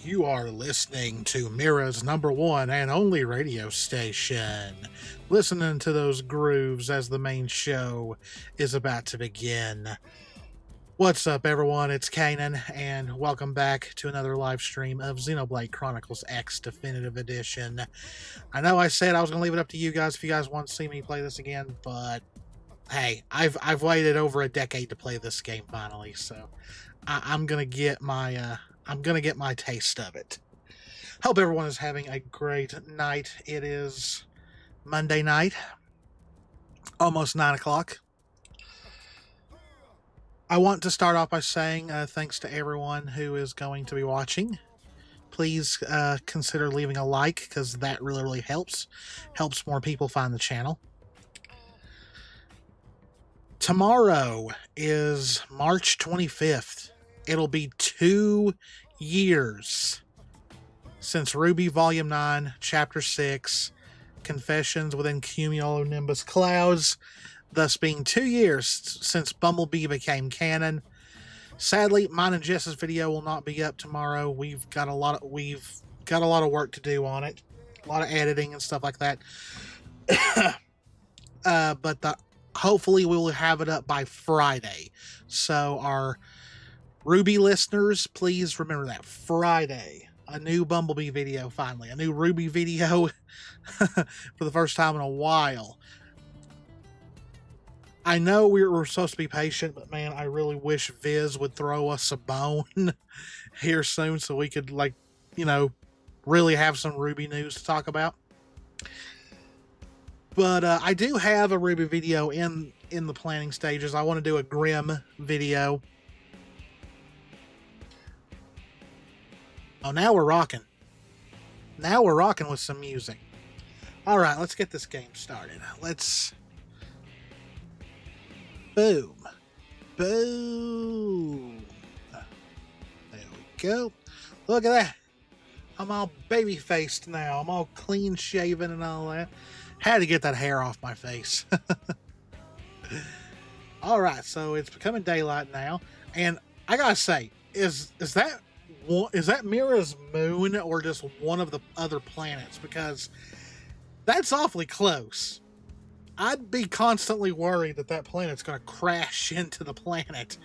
You are listening to MIRA's number one and only radio station. Listening to those grooves as the main show is about to begin. What's up, everyone? It's Cannan, and welcome back to another live stream of Xenoblade Chronicles X Definitive Edition. I know I said I was going to leave it up to you guys if you guys want to see me play this again, but hey, I've waited over a decade to play this game finally, so I'm gonna get my taste of it. Hope everyone is having a great night. It is Monday night, almost 9 o'clock. I want to start off by saying thanks to everyone who is going to be watching. Please consider leaving a like, because that really helps more people find the channel. Tomorrow is March 25th. It'll be 2 years since Ruby Volume 9, Chapter 6, Confessions Within Cumulonimbus Clouds, thus being 2 years since Bumblebee became canon. Sadly, mine and Jess's video will not be up tomorrow. We've got a lot of work to do on it, a lot of editing and stuff like that. Hopefully we will have it up by Friday. So our Ruby listeners, please remember that. Friday. A new Bumblebee video, finally. A new Ruby video for the first time in a while. I know we're supposed to be patient, but man, I really wish Viz would throw us a bone here soon so we could, really have some Ruby news to talk about. But I do have a Ruby video in the planning stages. I want to do a Grim video. Oh, now we're rocking. Now we're rocking with some music. Alright, let's get this game started. Boom. Boom. There we go. Look at that. I'm all baby-faced now. I'm all clean-shaven and all that. Had to get that hair off my face. Alright, so it's becoming daylight now. And I gotta say, is that MIRA's moon or just one of the other planets? Because that's awfully close. I'd be constantly worried that planet's going to crash into the planet.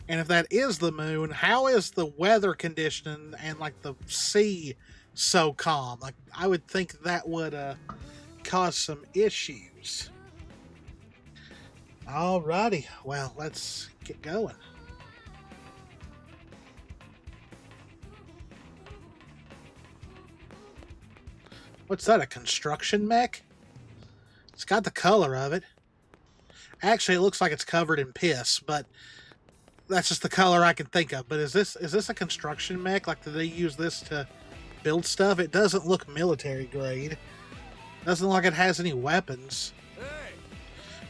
And if that is the moon, how is the weather condition and the sea so calm? I would think that would cause some issues. Alrighty, well, let's get going. What's that, a construction mech? It's got the color of it. Actually, it looks like it's covered in piss, but that's just the color I can think of. But is this a construction mech? Do they use this to build stuff? It doesn't look military grade. Doesn't look like it has any weapons.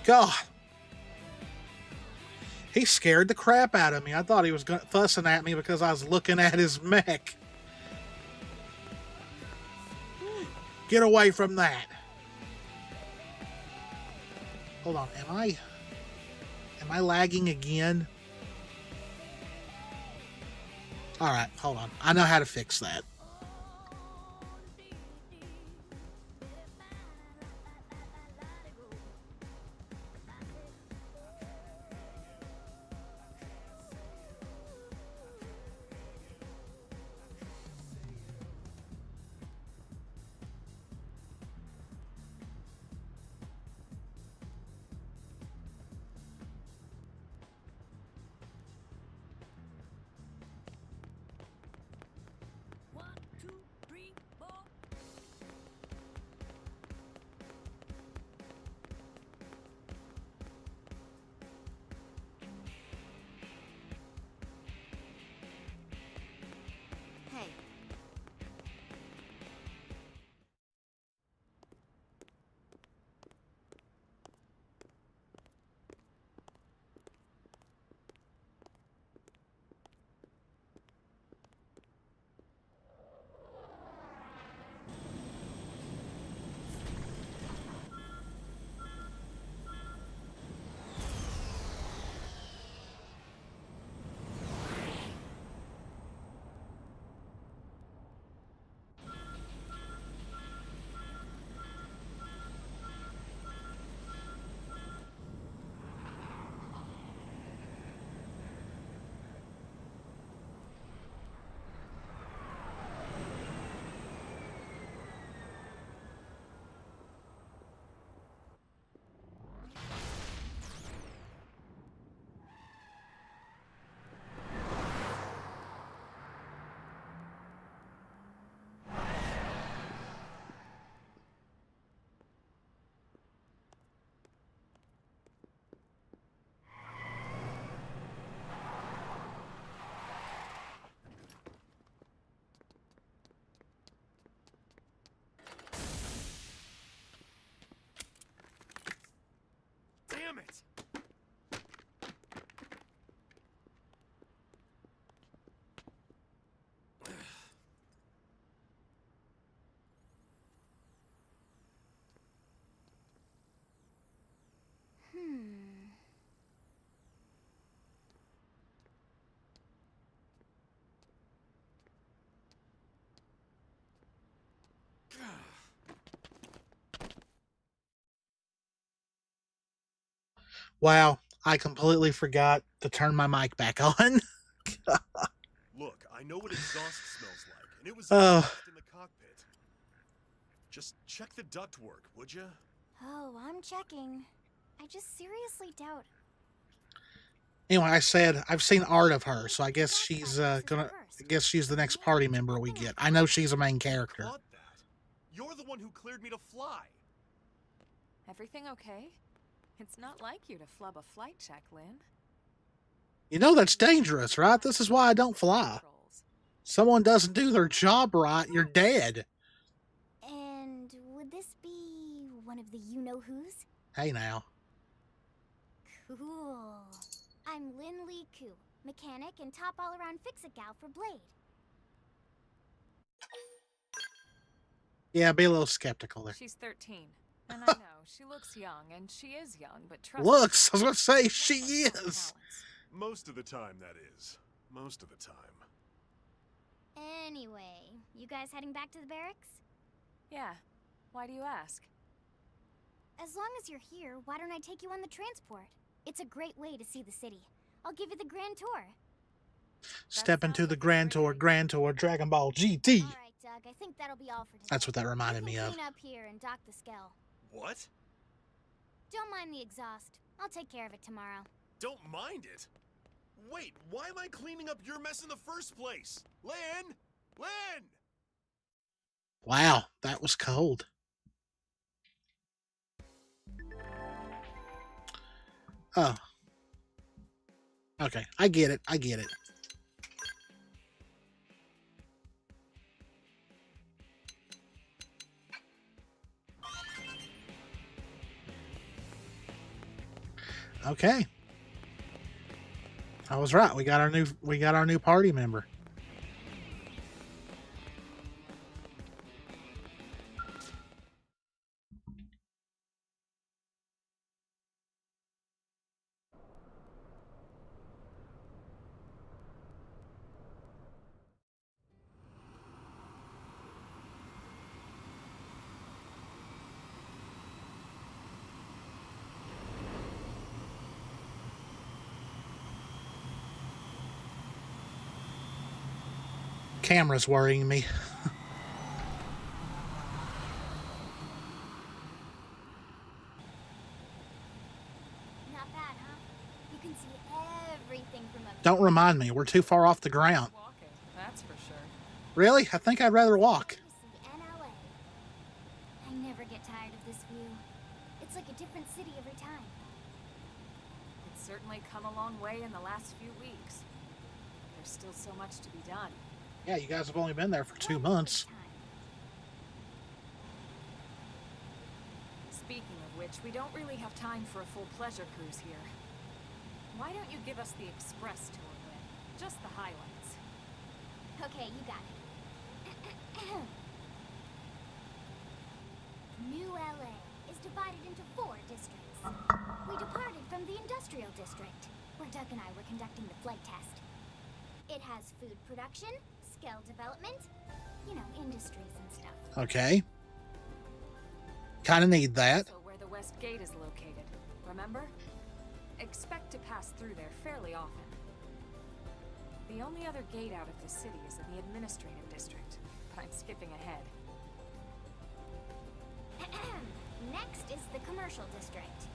God. He scared the crap out of me. I thought he was fussing at me because I was looking at his mech. Get away from that. Hold on, am I lagging again? Alright, hold on. I know how to fix that. Wow, I completely forgot to turn my mic back on. Look, I know what exhaust smells like, and it was Oh. exhaust in the cockpit. Just check the ductwork, would you? Oh, I'm checking. I just seriously doubt. Anyway, I said I've seen art of her, so I guess she's I guess she's the next party member we get. I know she's a main character. Caught that. You're the one who cleared me to fly. Everything okay? It's not like you to flub a flight check, Lynn. You know that's dangerous, right? This is why I don't fly. Someone doesn't do their job right, you're dead. And would this be one of the you-know-who's? Hey now. Cool. I'm Lynn Lee Koo, mechanic and top all-around fix-it gal for Blade. Yeah, be a little skeptical there. She's 13. And I know, she looks young, and she is young, but trust Looks, I me, was going to say, she she has lots of is. talents. Most of the time, that is. Most of the time. Anyway, you guys heading back to the barracks? Yeah. Why do you ask? As long as you're here, why don't I take you on the transport? It's a great way to see the city. I'll give you the grand tour. Step into the Grand Tour, Dragon Ball GT. All right, Doug, I think that'll be all for today. That's what that reminded me of. Clean up here and dock the Skell. What? Don't mind the exhaust. I'll take care of it tomorrow. Don't mind it? Wait, why am I cleaning up your mess in the first place? Lynn! Lynn! Wow, that was cold. Oh. Okay, I get it. I get it. Okay. I was right. We got our new party member. Camera's worrying me. Not bad, huh? You can see everything from up Don't remind me. We're too far off the ground. Walking, that's for sure. Really? I think I'd rather walk. You see NLA. I never get tired of this view. It's like a different city every time. It's certainly come a long way in the last few weeks. There's still so much to be done. Yeah, you guys have only been there for 2 months. Speaking of which, we don't really have time for a full pleasure cruise here. Why don't you give us the express tour, Lynn? Just the highlights. Okay, you got it. New LA is divided into 4 districts. We departed from the industrial district, where Doug and I were conducting the flight test. It has food production, skill development, you know, industries and stuff. Okay. Kind of need that. So where the West Gate is located, remember? Expect to pass through there fairly often. The only other gate out of the city is in the administrative district, but I'm skipping ahead. Next is the commercial district.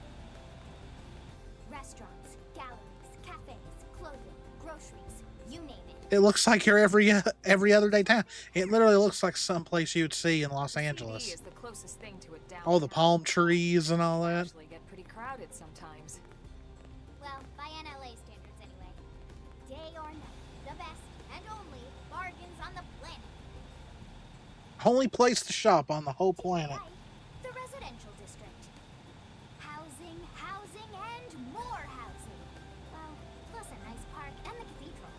Restaurants, galleries, cafes, clothing, groceries, you name it. It looks like you're every other day town. It literally looks like someplace you would see in Los CD Angeles. is the closest thing to it downtown. All the palm trees and all that. Actually get pretty crowded sometimes. Well, by NLA standards anyway. Day or night, the best and only bargains on the planet. Only place to shop on the whole planet. Right, the residential district. Housing, housing, and more housing. Well, plus a nice park and the cathedral.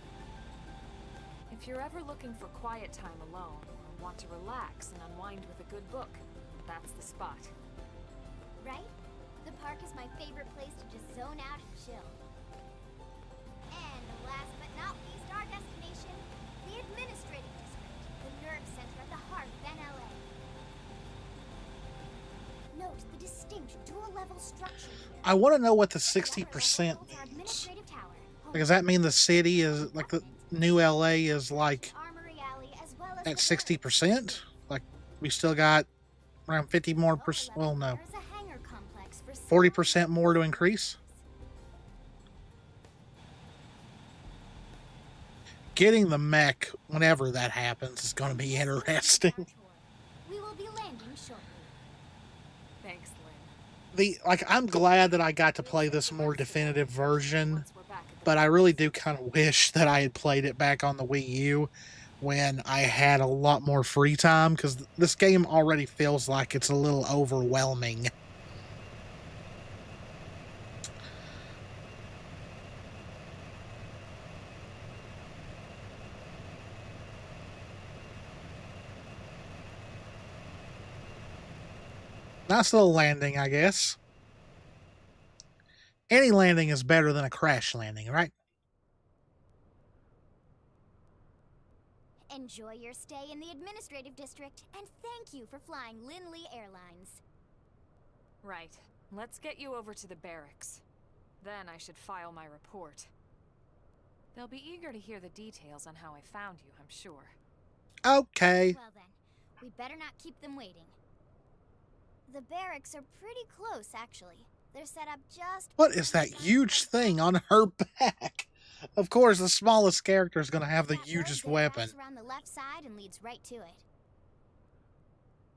If you're ever looking for quiet time alone, or want to relax and unwind with a good book, that's the spot. Right? The park is my favorite place to just zone out and chill. And last but not least, our destination, the administrative district, the nerve center at the heart of NLA. Note the distinct dual-level structure here. I want to know what the 60% Our means. administrative tower. Does that mean the city is like the new LA is like Armory Alley, as well as at the 60%? Like we still got around 50 more percent. Well, no, There's a hangar complex for 40% more to increase. Getting the mech whenever that happens is going to be interesting. We will be landing shortly. Thanks, Lynn. I'm glad that I got to play this more definitive version, Once we're back at the but I really do kind of wish that I had played it back on the Wii U when I had a lot more free time, because this game already feels like it's a little overwhelming. Nice little landing, I guess. Any landing is better than a crash landing, right? Enjoy your stay in the administrative district, and thank you for flying Linley Airlines. Right. Let's get you over to the barracks. Then I should file my report. They'll be eager to hear the details on how I found you, I'm sure. Okay. Well then, we better not keep them waiting. The barracks are pretty close, actually. They're set up just... What is that huge thing on her back? Of course, the smallest character is going to have the That road hugest there weapon. wraps around the left side and leads right to it.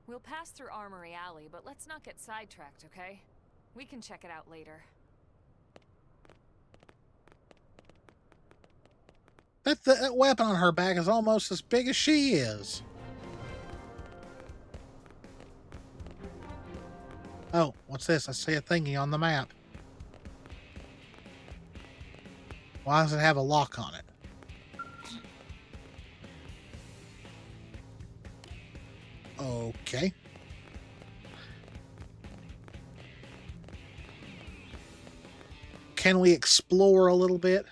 We'll pass through Armory Alley, but let's not get sidetracked, okay? We can check it out later. That weapon on her back is almost as big as she is. Oh, what's this? I see a thingy on the map. Why does it have a lock on it? Okay. Can we explore a little bit?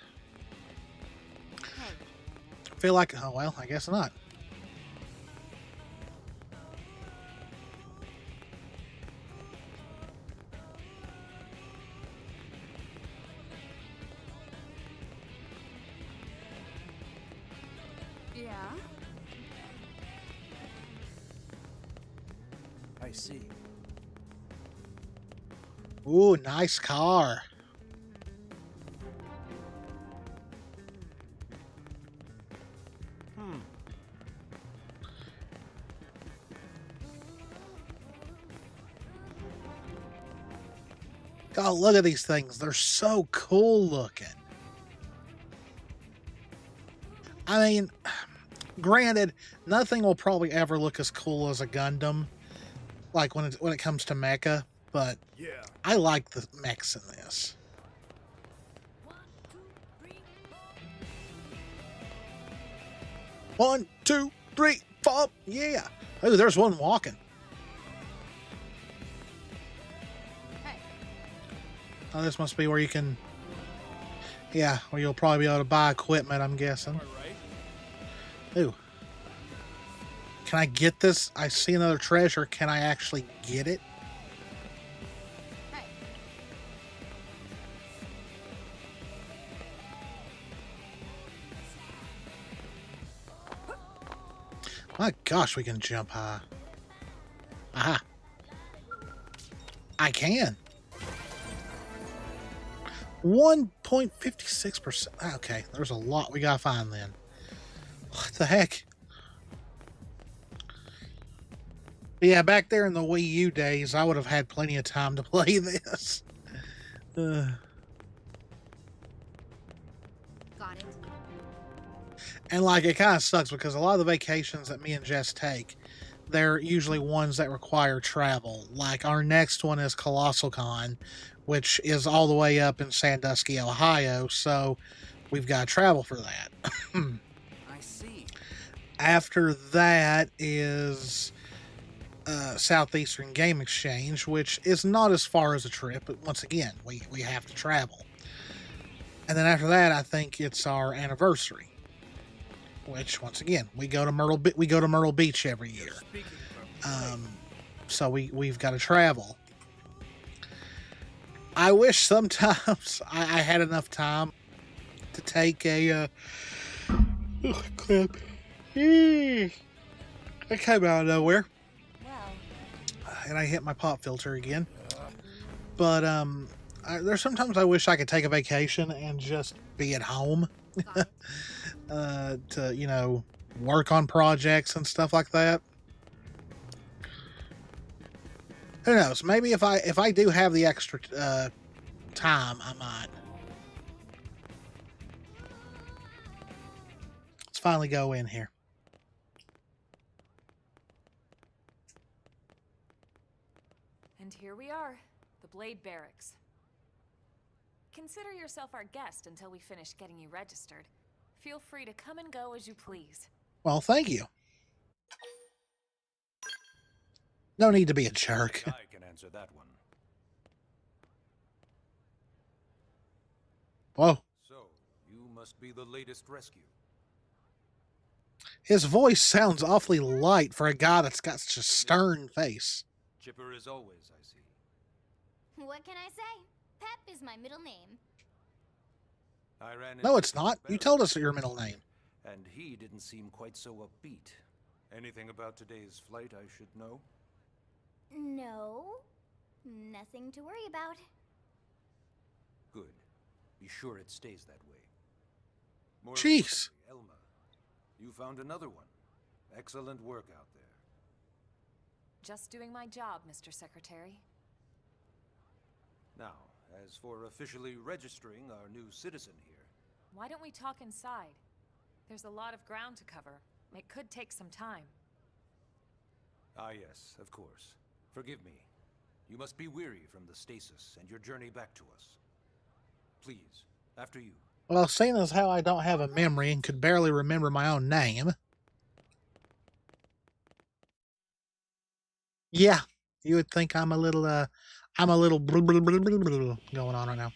I feel like, oh well, I guess not. Yeah? I see. Ooh, nice car. Oh, look at these things. They're so cool looking. I mean, granted, nothing will probably ever look as cool as a Gundam, like when it comes to mecha, but Yeah. I like the mechs in this. One, two, three, four, yeah. Oh, there's one walking. Oh, this must be where you can... Yeah, where you'll probably be able to buy equipment, I'm guessing. Ooh. Can I get this? I see another treasure. Can I actually get it? My gosh, we can jump high. Aha. I can. 1.56%. Okay, there's a lot we gotta find then. What the heck? But yeah, back there in the Wii U days, I would have had plenty of time to play this. Got it. And like, it kind of sucks because a lot of the vacations that me and Jess take, they're usually ones that require travel. Like our next one is Colossal Con, which is all the way up in Sandusky, Ohio. So we've got to travel for that. I see. After that is Southeastern Game Exchange, which is not as far as a trip, but once again, we have to travel. And then after that, I think it's our anniversary, which once again we go to Myrtle Beach every year. So we've got to travel. I wish sometimes I had enough time to take a clip. It came out of nowhere, Well, and I hit my pop filter again. But there's sometimes I wish I could take a vacation and just be at home Got it. to work on projects and stuff like that. Who knows? Maybe if I do have the extra time, I might. Let's finally go in here. and here we are, the Blade Barracks. Consider yourself our guest until we finish getting you registered. Feel free to come and go as you please. Well, thank you. No need to be a jerk. I can answer that one. Whoa. So, you must be the latest rescue. His voice sounds awfully light for a guy that's got such a stern face. Chipper as always, I see. What can I say? Pep is my middle name. I ran No, into it's not. You Barrett, told us your middle name. and he didn't seem quite so upbeat. Anything about today's flight I should know? No, nothing to worry about. Good. Be sure it stays that way. More Jeez. importantly, Elma, you found another one. Excellent work out there. Just doing my job, Mr. Secretary. Now, as for officially registering our new citizen here, Why don't we talk inside? There's a lot of ground to cover. It could take some time. ah yes, of course. Forgive me. You must be weary from the stasis and your journey back to us. Please, after you. Well, seeing as how I don't have a memory and could barely remember my own name. Yeah, you would think I'm a little going on right now.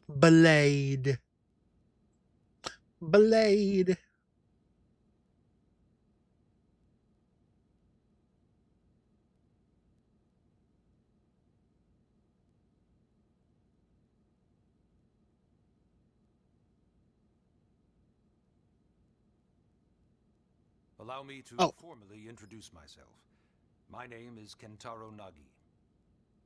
Blade. Blade. Allow me to Oh. formally introduce myself. My name is Kentaro Nagi.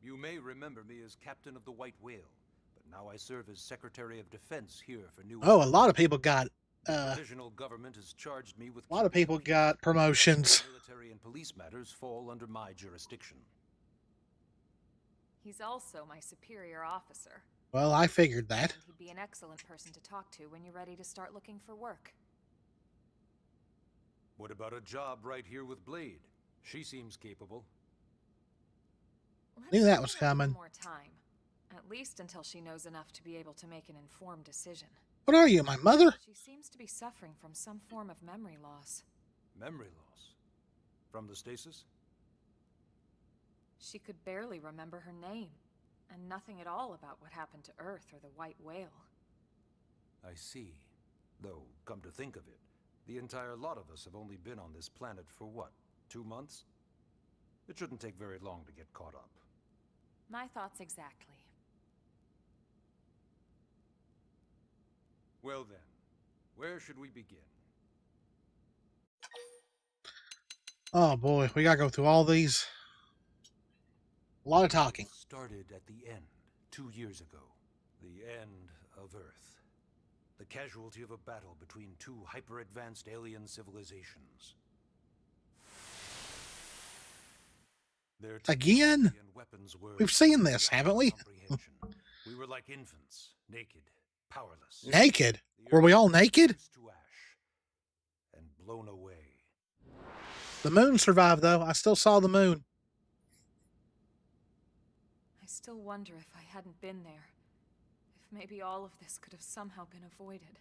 You may remember me as Captain of the White Whale, but now I serve as Secretary of Defense here for New Oh, a lot of people got The provisional government has charged me with a lot of keeping people the peace. got promotions. Military and police matters fall under my jurisdiction. He's also my superior officer. Well, I figured that. And he'd be an excellent person to talk to when you're ready to start looking for work. What about a job right here with Blade? She seems capable. Let's Knew that give was her a little coming. more time. At least until she knows enough to be able to make an informed decision. What are you, my mother? She seems to be suffering from some form of memory loss. Memory loss. From the stasis? She could barely remember her name, and nothing at all about what happened to Earth or the White Whale. I see. Though, come to think of it, the entire lot of us have only been on this planet for what, 2 months? It shouldn't take very long to get caught up. My thoughts exactly. Well then, where should we begin? Oh boy, we gotta go through all these. A lot of talking. It started at the end, 2 years ago. The end of Earth. The casualty of a battle between two hyper-advanced alien civilizations. Their Again? technology and weapons were We've seen this, haven't we? comprehension. We were like infants, naked, powerless. Naked? The Were we Earth all naked? reduced to ash and blown away. The moon survived, though. I still saw the moon. I still wonder if I hadn't been there. If maybe all of this could have somehow been avoided.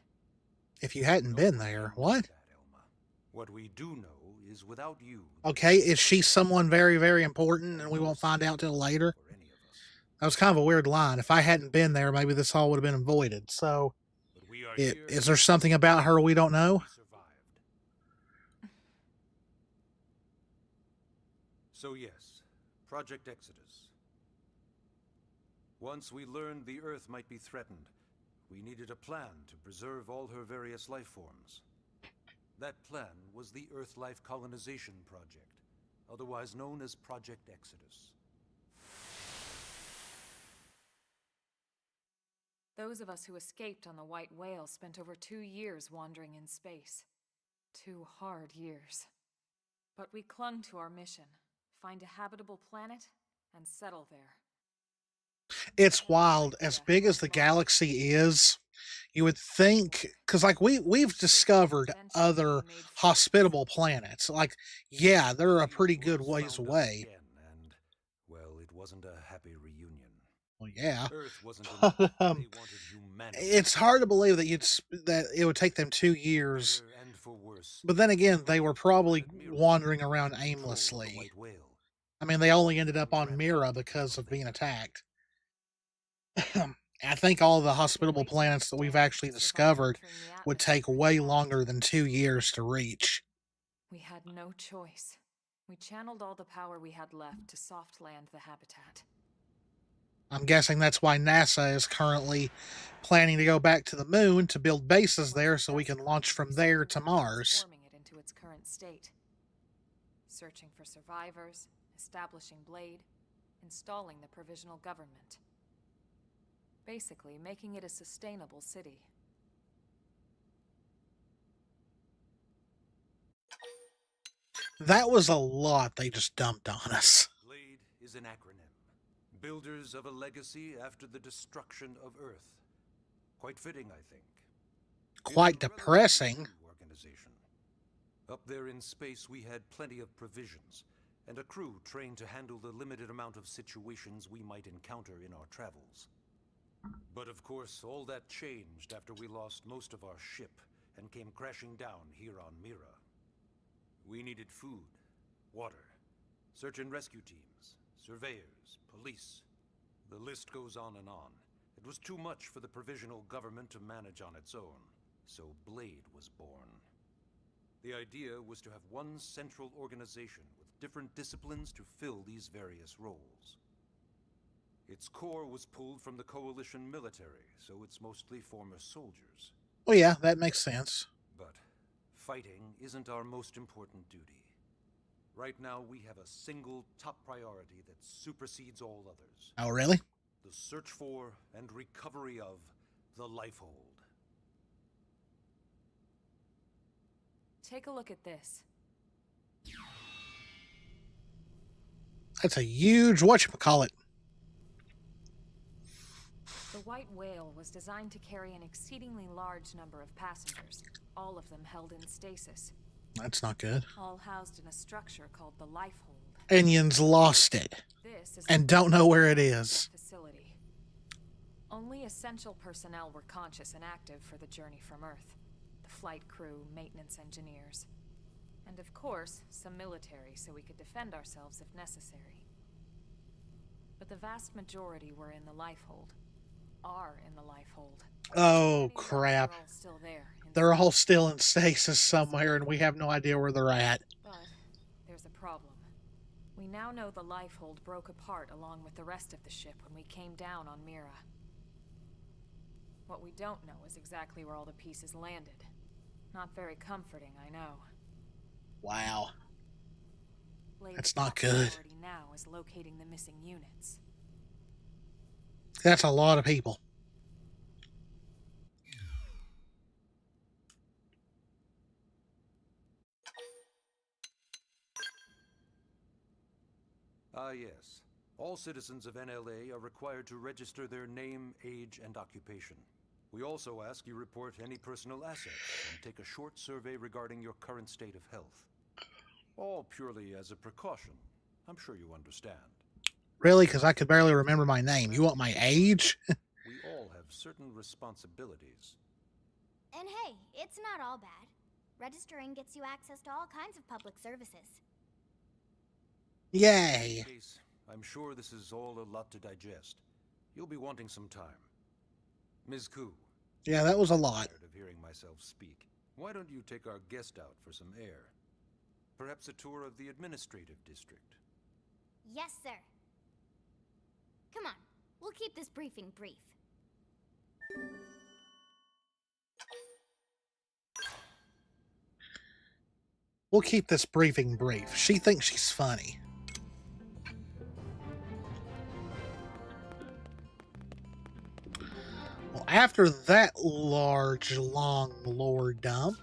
If you hadn't been there, what? That, Elma. What we do know is without you. Okay, is she someone very, very important and we won't find out till later? For any of us. That was kind of a weird line. If I hadn't been there, maybe this all would have been avoided. So, But we are is here there something about her we don't know? we survived. So yes, Project Exodus. Once we learned the Earth might be threatened, we needed a plan to preserve all her various life forms. That plan was the Earth Life Colonization Project, otherwise known as Project Exodus. Those of us who escaped on the White Whale spent over 2 years wandering in space. 2 hard years. But we clung to our mission. Find a habitable planet and settle there. It's wild. As big as the galaxy is, you would think, because like we've discovered other hospitable planets. Like, yeah, they're a pretty good ways away. Again, and, well, it wasn't a happy reunion. Well, yeah. Earth wasn't enough. They wanted humanity. It's hard to believe that it would take them 2 years. And for worse, But then again, they were probably wandering around aimlessly. I mean, they only ended up on MIRA because of being attacked. I think all the hospitable planets that we've actually discovered would take way longer than 2 years to reach. We had no choice. We channeled all the power we had left to soft land the habitat. I'm guessing that's why NASA is currently planning to go back to the moon to build bases there so we can launch from there to Mars. Transforming it into its current state. Searching for survivors, establishing Blade, installing the provisional government. Basically, making it a sustainable city. That was a lot they just dumped on us. Blade is an acronym. Builders of a legacy after the destruction of Earth. Quite fitting, I think. Quite depressing. Organization. Up there in space, we had plenty of provisions, and a crew trained to handle the limited amount of situations we might encounter in our travels. But of course, all that changed after we lost most of our ship and came crashing down here on MIRA. We needed food, water, search and rescue teams, surveyors, police. The list goes on and on. It was too much for the provisional government to manage on its own, so Blade was born. The idea was to have one central organization with different disciplines to fill these various roles. Its core was pulled from the Coalition military, so it's mostly former soldiers. Oh yeah, that makes sense. But fighting isn't our most important duty. Right now, we have a single top priority that supersedes all others. Oh, really? The search for and recovery of the Lifehold. Take a look at this. That's a huge whatchamacallit. The White Whale was designed to carry an exceedingly large number of passengers, all of them held in stasis. That's not good. All housed in a structure called the Lifehold. Onions lost it and don't know where it is. Facility. Only essential personnel were conscious and active for the journey from Earth. The flight crew, maintenance engineers, and of course, some military so we could defend ourselves if necessary. But the vast majority were in the Lifehold. Are in the Lifehold. Oh, crap. They're all still there. They're all still in stasis somewhere, and we have no idea where they're at. But there's a problem. We now know the Lifehold broke apart along with the rest of the ship when we came down on MIRA. What we don't know is exactly where all the pieces landed. Not very comforting, I know. Wow. Blade's That's not top good. priority now is locating the missing units. That's a lot of people. Ah, yes. All citizens of NLA are required to register their name, age, and occupation. We also ask you report any personal assets and take a short survey regarding your current state of health. All purely as a precaution. I'm sure you understand. Really? Because I could barely remember my name. You want my age? We all have certain responsibilities. And hey, it's not all bad. Registering gets you access to all kinds of public services. Yay. Case, I'm sure this is all a lot to digest. You'll be wanting some time. Ms. Koo. Yeah, that was a lot. Tired of hearing myself speak. Why don't you take our guest out for some air? Perhaps a tour of the administrative district. Yes, sir. Come on, we'll keep this briefing brief. We'll keep this briefing brief. She thinks she's funny. Well, after that large, long lore dump,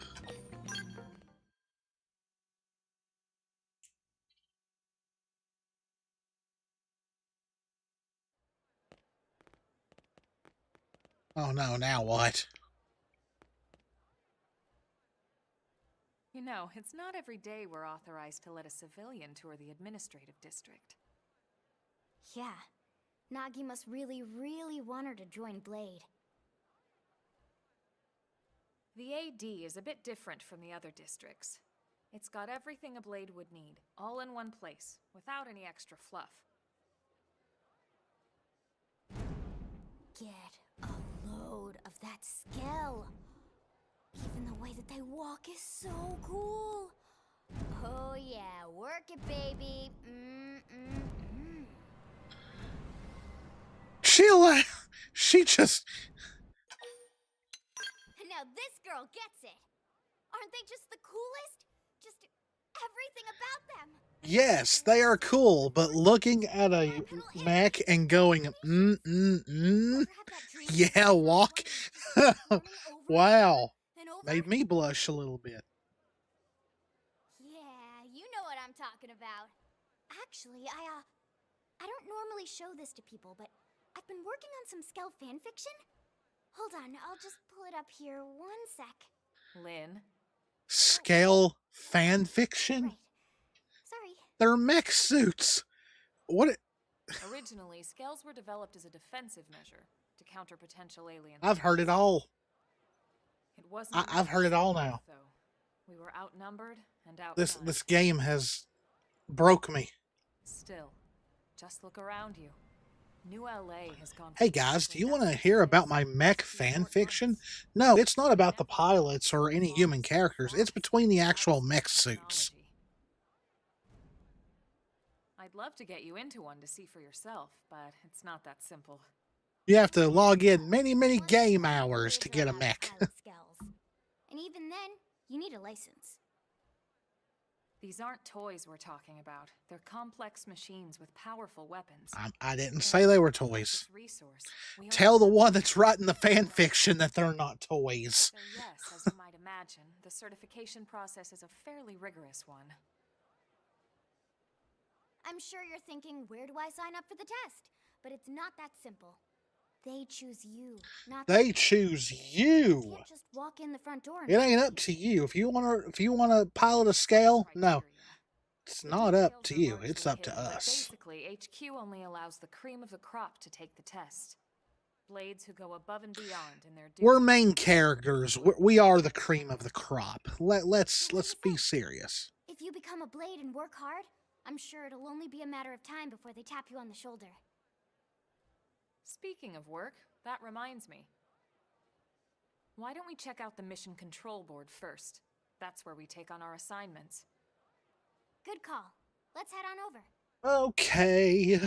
oh no, now what? You know, it's not every day we're authorized to let a civilian tour the administrative district. Yeah, Nagi must really, really want her to join Blade. The AD is a bit different from the other districts. It's got everything a Blade would need, all in one place, without any extra fluff. Get a load of that skill. Even the way that they walk is so cool. Oh yeah, work it, baby. She just... Now this girl gets it. Aren't they just the coolest? Just everything about them. Yes, they are cool, but looking at a mech and going, yeah, walk. Wow. Made me blush a little bit. Yeah, you know what I'm talking about. Actually, I don't normally show this to people, but I've been working on some Skell fanfiction. Hold on, I'll just pull it up here 1 sec. Lynn? Scale fan fiction? Right. Sorry. They're mech suits. What? Originally, scales were developed as a defensive measure to counter potential alien I've heard it all. It wasn't I've heard it all now. though. We were outnumbered and outdone. This game has broke me. Still, just look around you. New LA has gone. Hey guys, do you want to hear about my mech fan fiction? No, it's not about the pilots or any human characters. It's between the actual mech suits. I'd love to get you into one to see for yourself, but it's not that simple. You have to log in many game hours to get a mech. And even then, you need a license. These aren't toys we're talking about. They're complex machines with powerful weapons. I didn't say they were toys. Resource, Tell the one that's writing the fan fiction that they're not toys. So yes, as you might imagine, the certification process is a fairly rigorous one. I'm sure you're thinking, where do I sign up for the test? But it's not that simple. They choose you, not They choose You you. can't just walk in the front door and It ain't up to you. If you wanna pilot a scale, no. It's not up to you. It's up to us. Basically, HQ only allows the cream of the crop to take the test. Blades who go above and beyond in their duty. We're main characters. We are the cream of the crop. Let's be serious. if you become a Blade and work hard, I'm sure it'll only be a matter of time before they tap you on the shoulder. Speaking of work, that reminds me. Why don't we check out the mission control board first? That's where we take on our assignments. Good call. Let's head on over. Okay.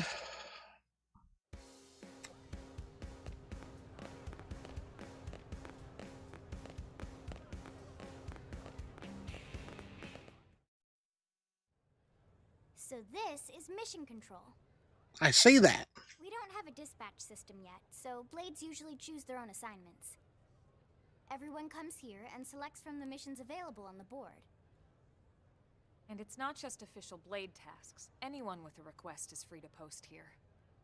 So this is mission control. I see that. We don't have a dispatch system yet, so Blades usually choose their own assignments. Everyone comes here and selects from the missions available on the board. And it's not just official Blade tasks. Anyone with a request is free to post here.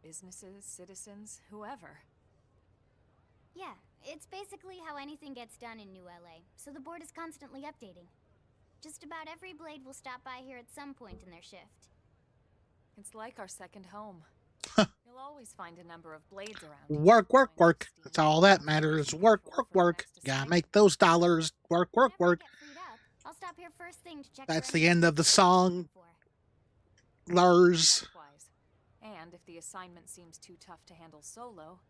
Businesses, citizens, whoever. Yeah, it's basically how anything gets done in New LA, so the board is constantly updating. Just about every Blade will stop by here at some point in their shift. It's like our second home. You'll always find a number of Blades around. Work. That's all that matters. Work. Gotta make those dollars. Work. Whenever I get freed up, I'll stop here first thing to check. That's for the any end of the song. for. Lurs, Likewise. And if the assignment seems too tough to handle solo,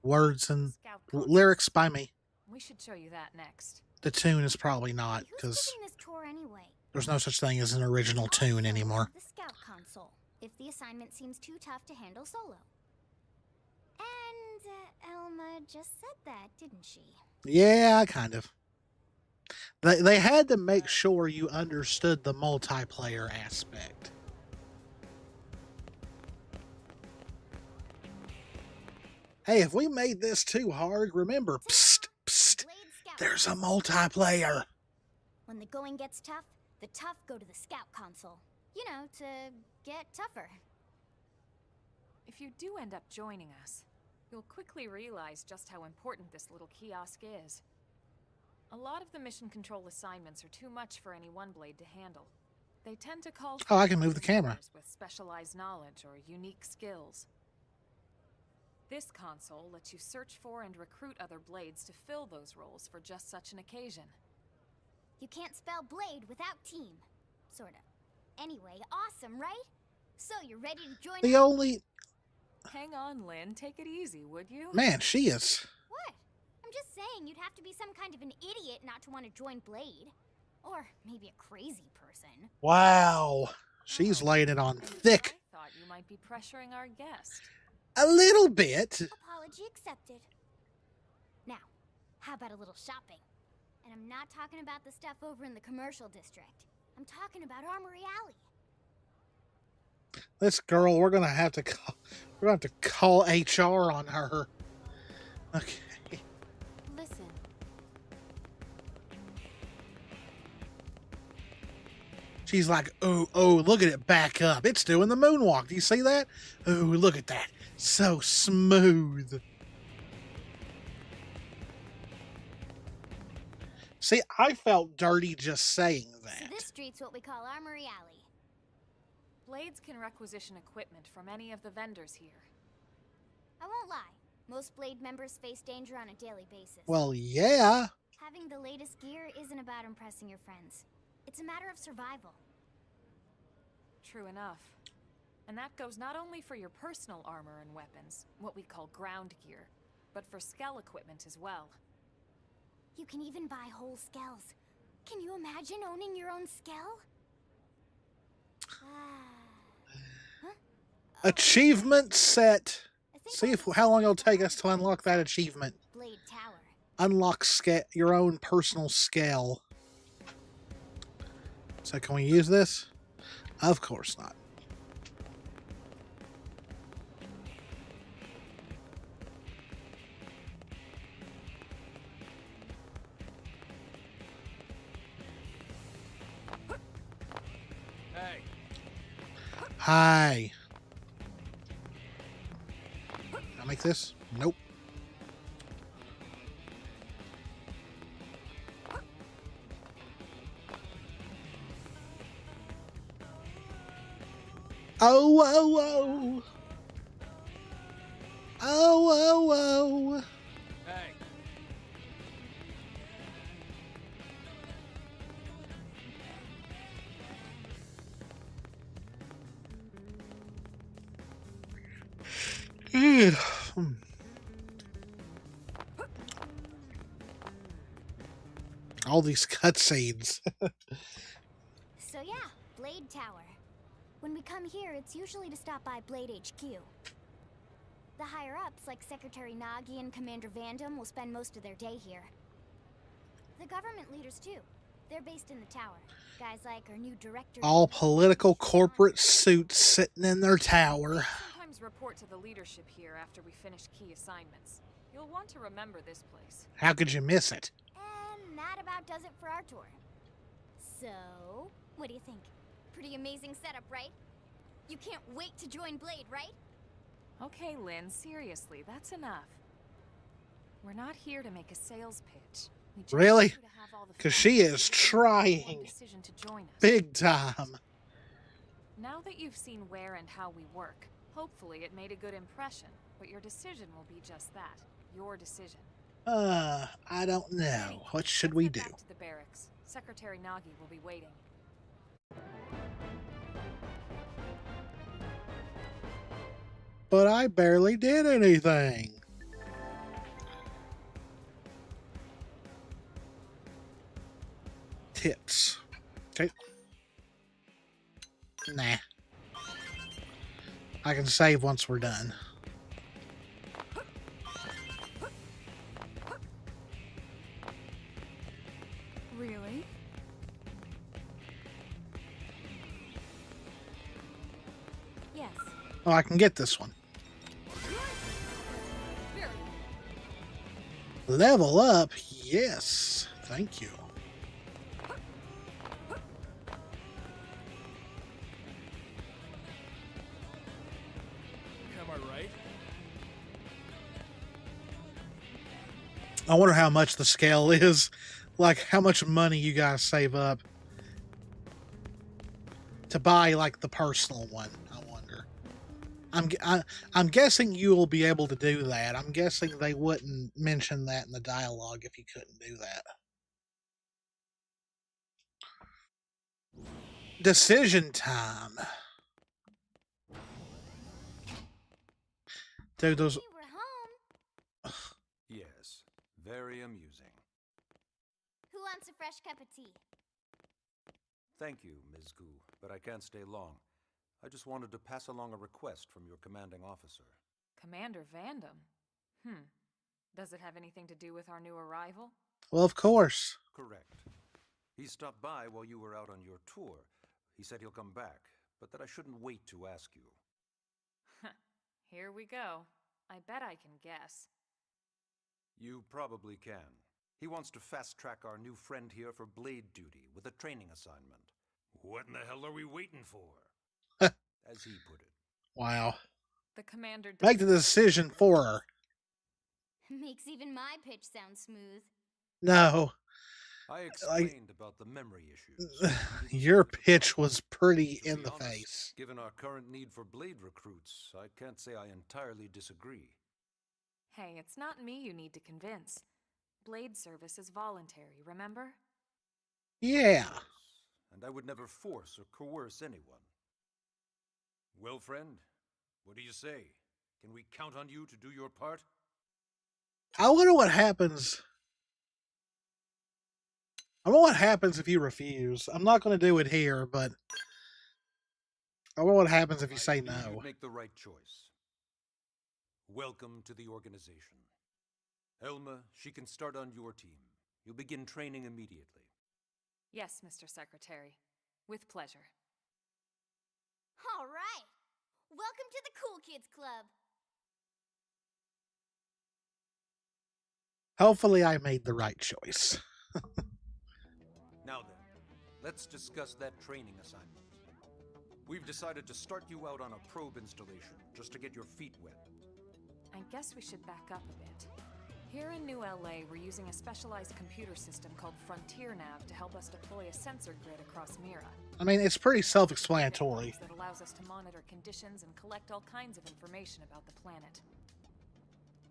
words, and scout contact. lyrics by me. We should show you that next. The tune is probably not, Who's because giving this tour anyway? there's no such thing as an original tune anymore. The scout console. if the assignment seems too tough to handle solo. And Elma just said that, didn't she? Yeah, kind of. They had to make sure you understood the multiplayer aspect. Hey, if we made this too hard, remember, psst, psst, there's a multiplayer. When the going gets tough, the tough go to the scout console. You know, to get tougher. If you do end up joining us, you'll quickly realize just how important this little kiosk is. A lot of the mission control assignments are too much for any one blade to handle. They tend to call Oh, I can move the camera. with specialized knowledge or unique skills. This console lets you search for and recruit other blades to fill those roles for just such an occasion. You can't spell blade without team. Sorta. Anyway, awesome, right? So, you're ready to join The only... Hang on, Lynn. Take it easy, would you? Man, she is... What? I'm just saying you'd have to be some kind of an idiot not to want to join Blade. Or maybe a crazy person. Wow. She's laying it on thick. I thought you might be pressuring our guest. A little bit. Apology accepted. Now, how about a little shopping? And I'm not talking about the stuff over in the commercial district. I'm talking about Armory Alley. This girl, we're gonna have to call HR on her. Okay. Listen. She's like, oh, look at it back up. It's doing the moonwalk. Do you see that? Oh, look at that. So smooth. See, I felt dirty just saying that. So this street's what we call Armory Alley. Blades can requisition equipment from any of the vendors here. I won't lie. Most Blade members face danger on a daily basis. Well, yeah. Having the latest gear isn't about impressing your friends. It's a matter of survival. True enough. And that goes not only for your personal armor and weapons, what we call ground gear, but for skell equipment as well. You can even buy whole skells. Can you imagine owning your own skell? Achievement set. I think See how long it'll take us to unlock that achievement. Blade Tower. Unlock your own personal scale. So can we use this? Of course not. Hey. Hi. Can I make this? Nope. Oh, oh, oh. Oh, oh, oh. Hey. All these cutscenes. So yeah, Blade Tower. When we come here, it's usually to stop by Blade HQ. The higher-ups, like Secretary Nagi and Commander Vandam, will spend most of their day here. The government leaders, too. They're based in the tower. Guys like our new director... All political corporate suits sitting in their tower. Sometimes report to the leadership here after we finish key assignments. You'll want to remember this place. How could you miss it? And that about does it for our tour. So, what do you think? Pretty amazing setup, right? You can't wait to join Blade, right? Okay, Lynn, seriously, that's enough. We're not here to make a sales pitch. We just Really? want you to have all the 'Cause facts she so is you can make trying. one decision to join us. Big time. Now that you've seen where and how we work, hopefully it made a good impression, but your decision will be just that, your decision. I don't know. Anyway, What should let's we head do? back to the barracks. Secretary Nagi will be waiting. But I barely did anything. Tips. Okay. Nah. I can save once we're done. Really? Yes. Oh, I can get this one. Level up? Yes. Thank you. Am I right? I wonder how much the scale is. Like, how much money you guys save up to buy, like, the personal one. I wonder. I'm guessing you will be able to do that. I'm guessing they wouldn't mention that in the dialogue if you couldn't do that. Decision time. Dude, those... We were home. Yes, very amusing. Who wants a fresh cup of tea? Thank you, Ms. Gu, but I can't stay long. I just wanted to pass along a request from your commanding officer. Commander Vandam? Does it have anything to do with our new arrival? Well, of course. Correct. He stopped by while you were out on your tour. He said he'll come back, but that I shouldn't wait to ask you. Here we go. I bet I can guess. You probably can. He wants to fast-track our new friend here for blade duty with a training assignment. What in the hell are we waiting for? As he put it. Wow. The commander Make the decision for her. Makes even my pitch sound smooth. No. I explained about the memory issues. Your pitch was pretty To in be the honest, face. Given our current need for blade recruits, I can't say I entirely disagree. Hey, it's not me you need to convince. Blade service is voluntary, remember? Yeah. Yes, and I would never force or coerce anyone. Well, friend, what do you say? Can we count on you to do your part? I wonder what happens. I wonder what happens if you refuse. I'm not going to do it here, but I wonder what happens if you say I knew no. you'd make the right choice. Welcome to the organization. Elma, she can start on your team. You'll begin training immediately. Yes, Mr. Secretary. With pleasure. All right. Welcome to the Cool Kids Club. Hopefully I made the right choice. Now then, let's discuss that training assignment. We've decided to start you out on a probe installation, just to get your feet wet. I guess we should back up a bit. Here in New LA, we're using a specialized computer system called Frontier Nav to help us deploy a sensor grid across MIRA. I mean, it's pretty self-explanatory. That allows us to monitor conditions and collect all kinds of information about the planet.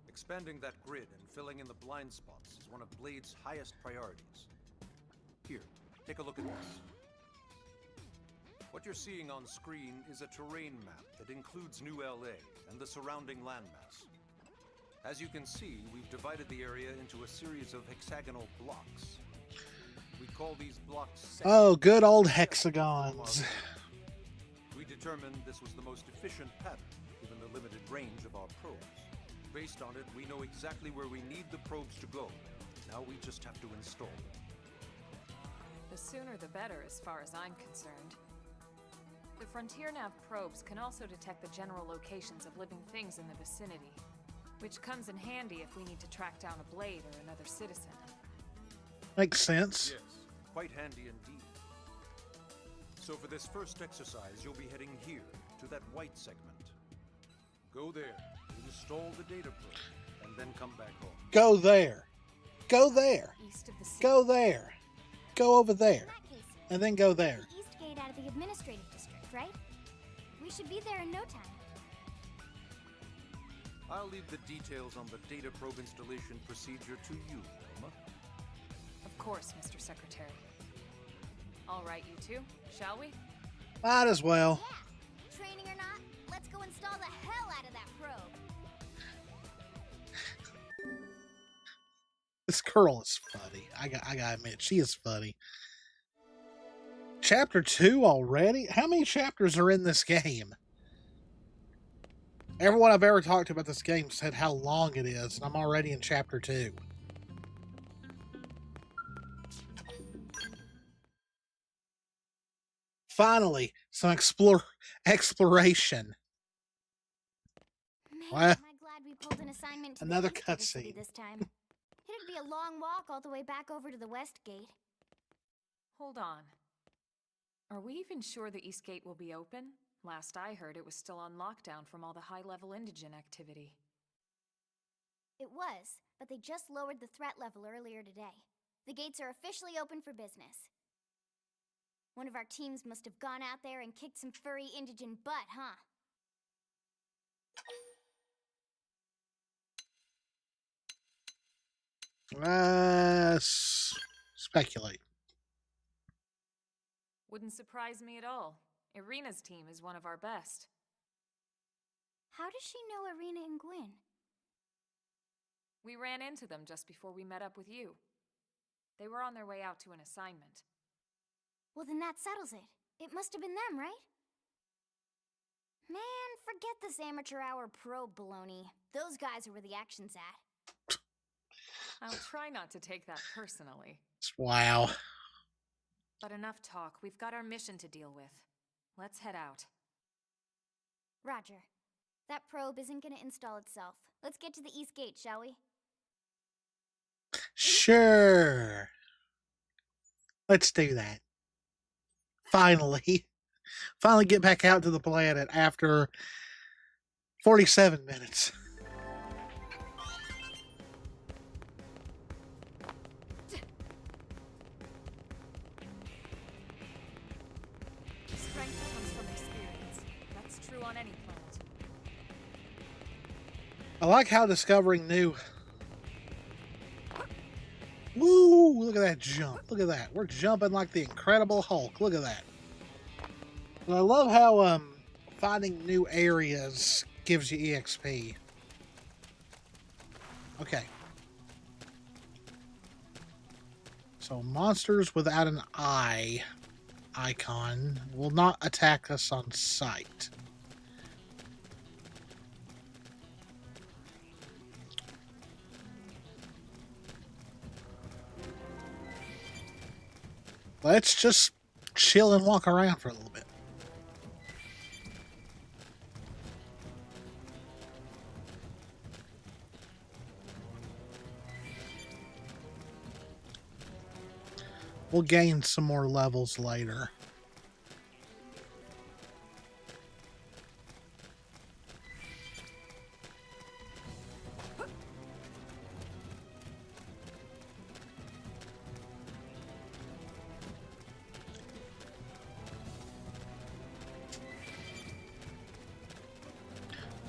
Expanding that grid and filling in the blind spots is one of Blade's highest priorities. Here, take a look at this. What you're seeing on screen is a terrain map that includes New LA and the surrounding landmass. As you can see, we've divided the area into a series of hexagonal blocks. We call these blocks sectors. Oh, good old hexagons. We determined this was the most efficient pattern, given the limited range of our probes. Based on it, we know exactly where we need the probes to go. Now we just have to install them. The sooner the better, as far as I'm concerned. The Frontier Nav probes can also detect the general locations of living things in the vicinity, which comes in handy if we need to track down a blade or another citizen. Makes sense. Yes, quite handy indeed. So for this first exercise, you'll be heading here, to that white segment. Go there, install the data probe, and then come back home. Go there. Go there. East of the city. Go there. Go over there. In that case, And then go there. the east gate out of the administrative district, right? We should be there in no time. I'll leave the details on the data probe installation procedure to you, Elma. Of course, Mr. Secretary. All right, you two, shall we? Might as well. Yeah. Training or not, let's go install the hell out of that probe. This girl is funny. I gotta admit, she is funny. Chapter 2 already? How many chapters are in this game? Everyone I've ever talked to about this game said how long it is, and I'm already in chapter 2. Finally, some exploration. Man, Well, am I glad we pulled an assignment to another the east of the city cutscene. this time. It'd be a long walk all the way back over to the west gate. Hold on. Are we even sure the East Gate will be open? Last I heard, it was still on lockdown from all the high-level indigen activity. It was, but they just lowered the threat level earlier today. The gates are officially open for business. One of our teams must have gone out there and kicked some furry indigen butt, huh? Speculate. Wouldn't surprise me at all. Irina's team is one of our best. How does she know Irina and Gwyn? We ran into them just before we met up with you. They were on their way out to an assignment. Well, then that settles it. It must have been them, right? Man, forget this amateur hour probe baloney. Those guys are where the action's at. I'll try not to take that personally. Wow. But enough talk. We've got our mission to deal with. Let's head out. Roger. That probe isn't gonna install itself. Let's get to the East Gate, shall we? Sure. Let's do that. Finally. Finally get back out to the planet after 47 minutes. Strength comes from experience. That's true on any planet. I like how discovering new... Woo! Look at that jump. Look at that. We're jumping like the Incredible Hulk. Look at that. And I love how finding new areas gives you EXP. Okay. So monsters without an eye icon will not attack us on sight. Let's just chill and walk around for a little bit. We'll gain some more levels later.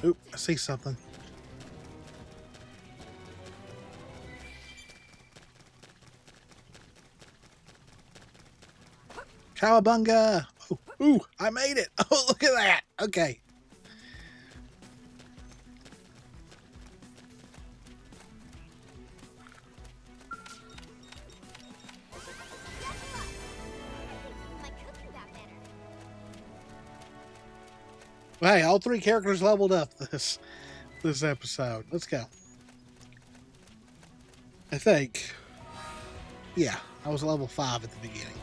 Oop, I see something. Cowabunga! Oh, ooh, I made it! Oh, look at that! Okay. My cooking got better. Well, hey, all three characters leveled up this episode. Let's go. I think. Yeah, I was level 5 at the beginning.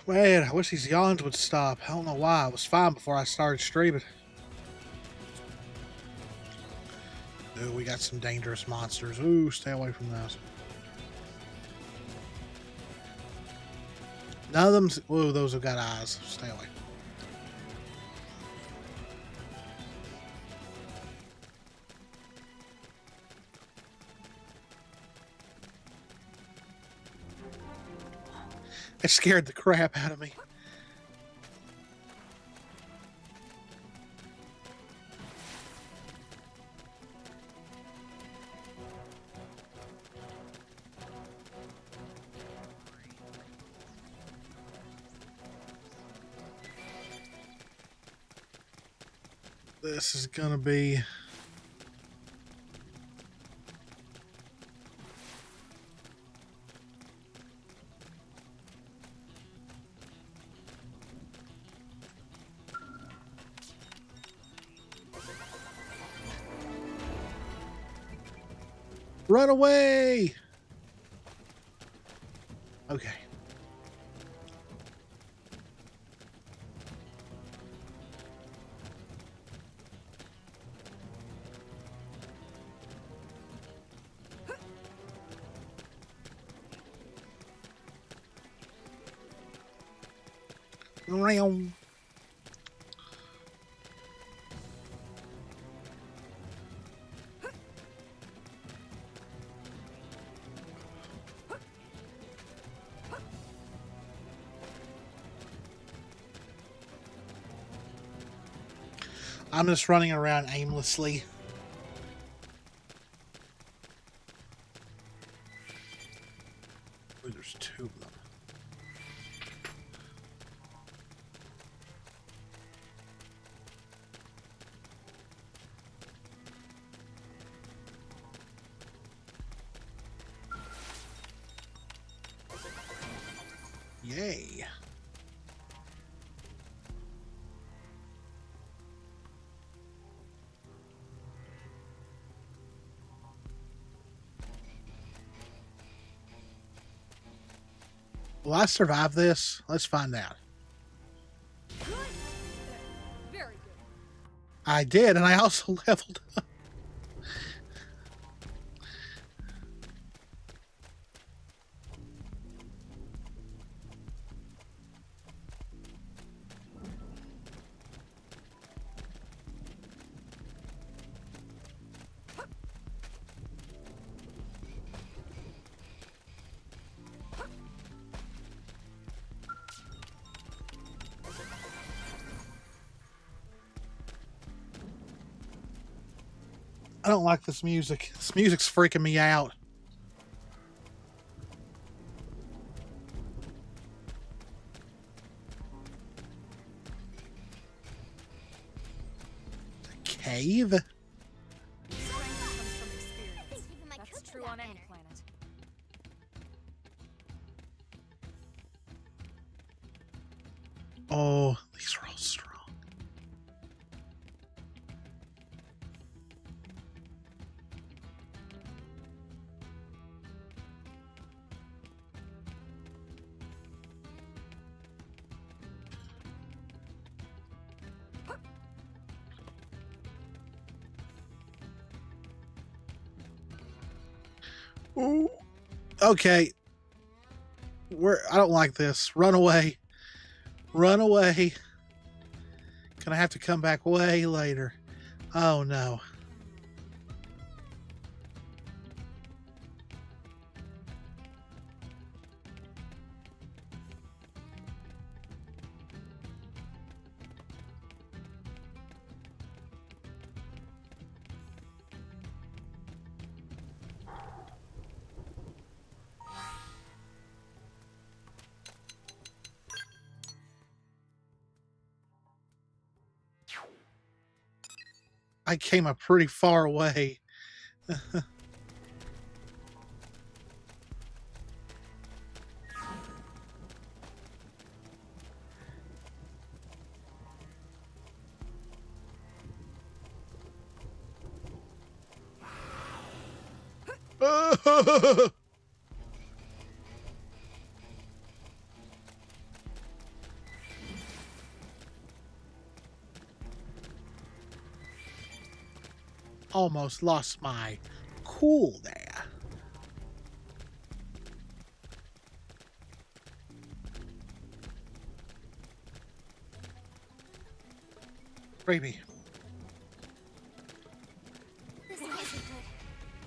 Man, I wish these yawns would stop. I don't know why. I was fine before I started streaming. Ooh, we got some dangerous monsters. Ooh, stay away from those. None of them's... Ooh, those have got eyes. Stay away. It scared the crap out of me. This is gonna be... Run away! Okay. Round. I'm just running around aimlessly. Ooh, there's two of them. Yay. Will I survive this? Let's find out. Very good. I did, and I also leveled up. I don't like this music. This music's freaking me out. Cave? Strength comes from experience. Even my That's cook true got on any better. planet. Oh, these are all strong. Ooh. Okay. I don't like this. Run away. Run away. Gonna have to come back way later. Oh no. I came a pretty far away. Almost lost my cool there. Creepy. This isn't good.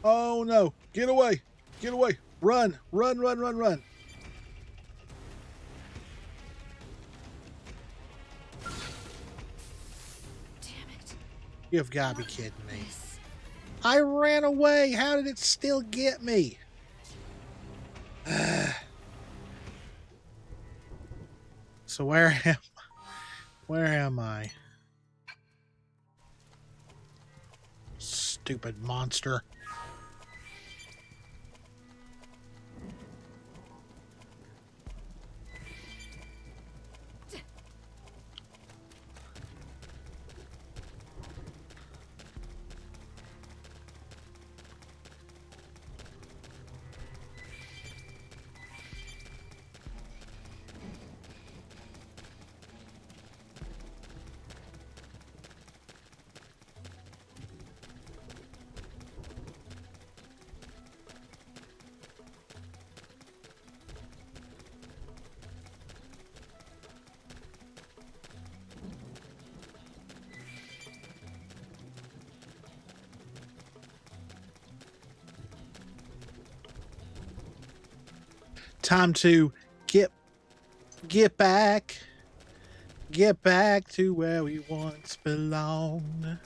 Oh no. Get away. Get away. Run. Run, run, run, run. Damn it. You've got to be kidding me. I ran away. How did it still get me? So where am I? Stupid monster. Time to get back to where we once belonged.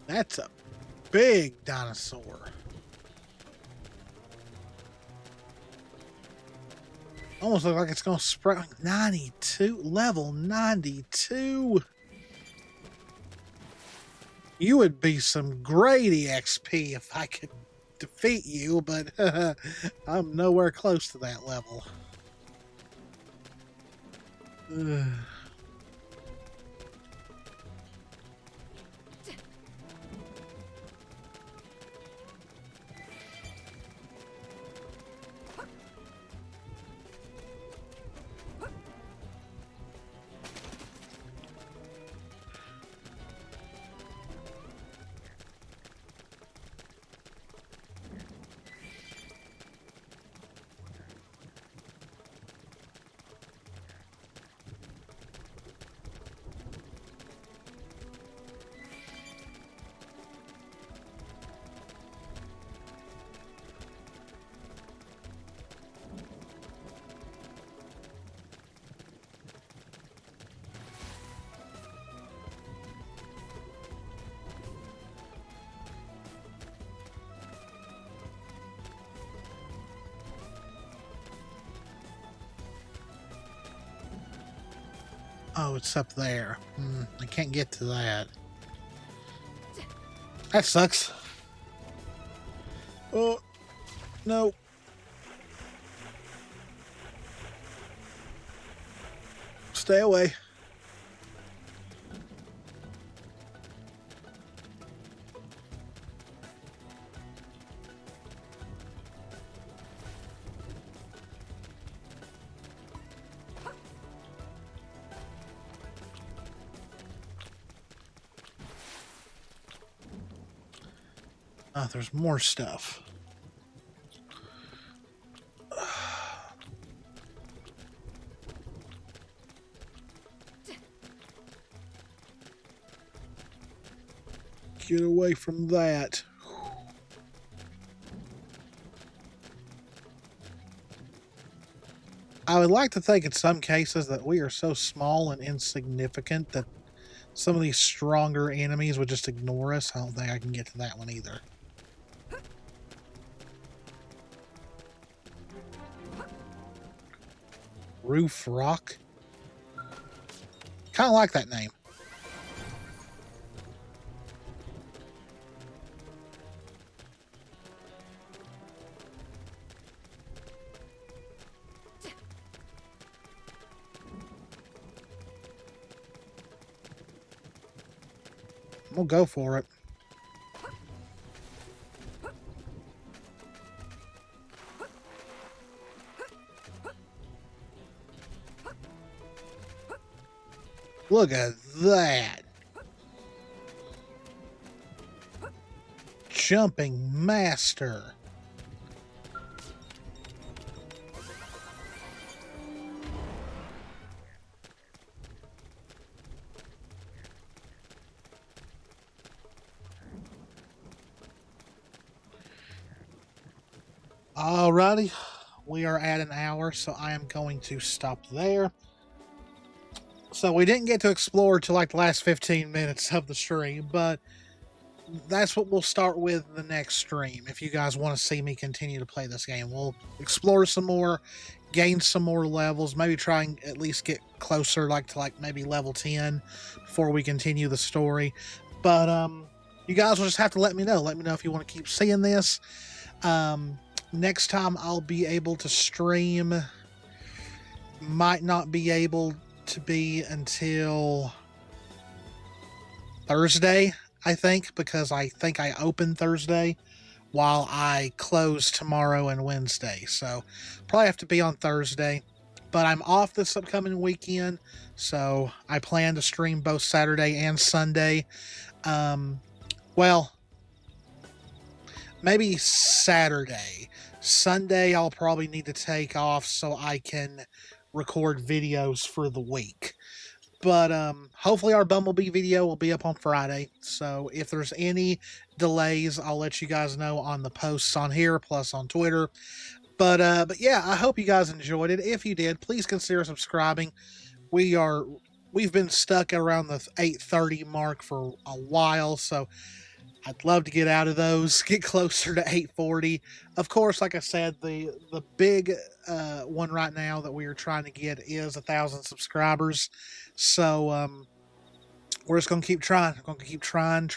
That's a big dinosaur. Almost look like it's gonna sprout. 92, level 92. You would be some great EXP if I could defeat you, but I'm nowhere close to that level. Ugh. Oh, it's up there. I can't get to that. That sucks. Oh, no. Stay away. Oh, there's more stuff. Get away from that. I would like to think in some cases that we are so small and insignificant that some of these stronger enemies would just ignore us. I don't think I can get to that one either. Roof Rock? Kind of like that name. We'll go for it. Look at that. Jumping master. Alrighty, we are at an hour, so I am going to stop there. So we didn't get to explore till like the last 15 minutes of the stream, but that's what we'll start with the next stream. If you guys want to see me continue to play this game, we'll explore some more, gain some more levels, maybe try and at least get closer to maybe level 10 before we continue the story. But you guys will just have to let me know. Let me know if you want to keep seeing this. Next time I'll be able to stream. Might not be able to be until Thursday, I think, because I think I open Thursday while I close tomorrow and Wednesday. So probably have to be on Thursday. But I'm off this upcoming weekend, so I plan to stream both Saturday and Sunday. Well, maybe Saturday. Sunday I'll probably need to take off so I can record videos for the week. But hopefully our Bumblebee video will be up on Friday. So if there's any delays, I'll let you guys know on the posts on here, plus on Twitter. But yeah, I hope you guys enjoyed it. If you did, please consider subscribing. We've been stuck at around the 8:30 mark for a while, so I'd love to get out of those, get closer to 8:40. Of course, like I said, the big one right now that we are trying to get is 1,000 subscribers. So we're just going to keep trying. We're going to keep trying.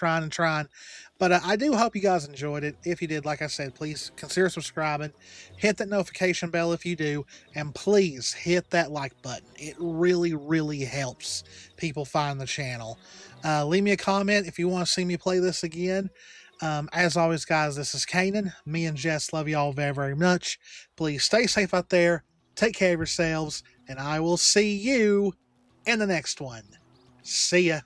But I do hope you guys enjoyed it. If you did, like I said, please consider subscribing. Hit that notification bell if you do. And please hit that like button. It really, really helps people find the channel. Leave me a comment if you want to see me play this again. As always, guys, this is Canaan. Me and Jess love you all very, very much. Please stay safe out there. Take care of yourselves. And I will see you in the next one. See ya.